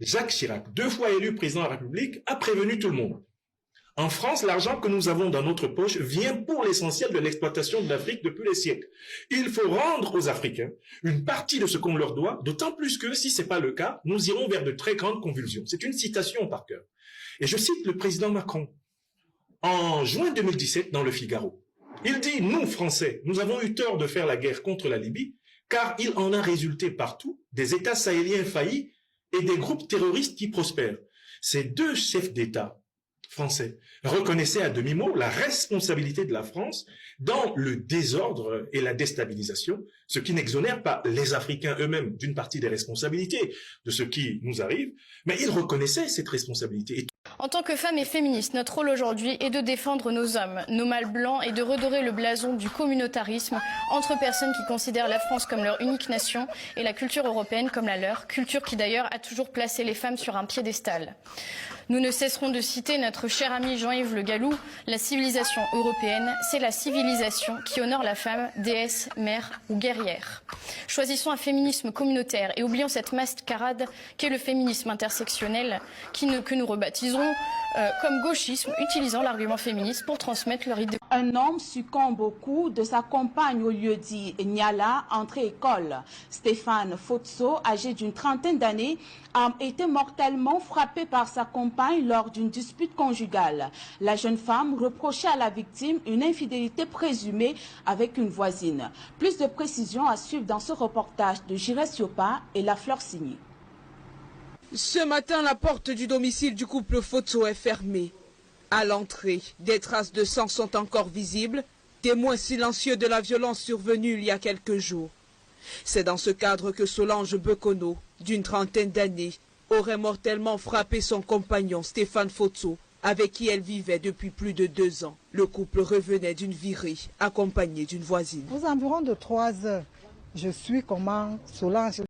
Jacques Chirac, 2 fois élu président de la République, a prévenu tout le monde. En France, l'argent que nous avons dans notre poche vient pour l'essentiel de l'exploitation de l'Afrique depuis les siècles. Il faut rendre aux Africains une partie de ce qu'on leur doit, d'autant plus que, si ce n'est pas le cas, nous irons vers de très grandes convulsions. C'est une citation par cœur. Et je cite le président Macron. En juin 2017, dans Le Figaro, il dit « Nous, Français, nous avons eu tort de faire la guerre contre la Libye, car il en a résulté partout des États sahéliens faillis et des groupes terroristes qui prospèrent. » Ces 2 chefs d'État français reconnaissaient à demi-mot la responsabilité de la France dans le désordre et la déstabilisation, ce qui n'exonère pas les Africains eux-mêmes d'une partie des responsabilités de ce qui nous arrive, mais ils reconnaissaient cette responsabilité. En tant que femme et féministe, notre rôle aujourd'hui est de défendre nos hommes, nos mâles blancs et de redorer le blason du communautarisme entre personnes qui considèrent la France comme leur unique nation et la culture européenne comme la leur, culture qui d'ailleurs a toujours placé les femmes sur un piédestal. Nous ne cesserons de citer notre cher ami Jean-Yves Le Gallou, la civilisation européenne, c'est la civilisation qui honore la femme, déesse, mère ou guerrière. Choisissons un féminisme communautaire et oublions cette mascarade qu'est le féminisme intersectionnel que nous rebaptiserons comme gauchisme, utilisant l'argument féministe pour transmettre leur idée. Un homme succombe au coup de sa compagne au lieu-dit Niala, entrée école. Stéphane Fotso, âgé d'une trentaine d'années, a été mortellement frappé par sa compagne lors d'une dispute conjugale. La jeune femme reprochait à la victime une infidélité présumée avec une voisine. Plus de précisions à suivre dans ce reportage de Jirès Siopa et La Fleur Signée. Ce matin, la porte du domicile du couple Fotso est fermée. À l'entrée, des traces de sang sont encore visibles, témoins silencieux de la violence survenue il y a quelques jours. C'est dans ce cadre que Solange Bekono, d'une trentaine d'années, aurait mortellement frappé son compagnon Stéphane Fotso, avec qui elle vivait depuis plus de 2 ans. Le couple revenait d'une virée, accompagné d'une voisine. Aux environs de 3 heures, je suis comment Solange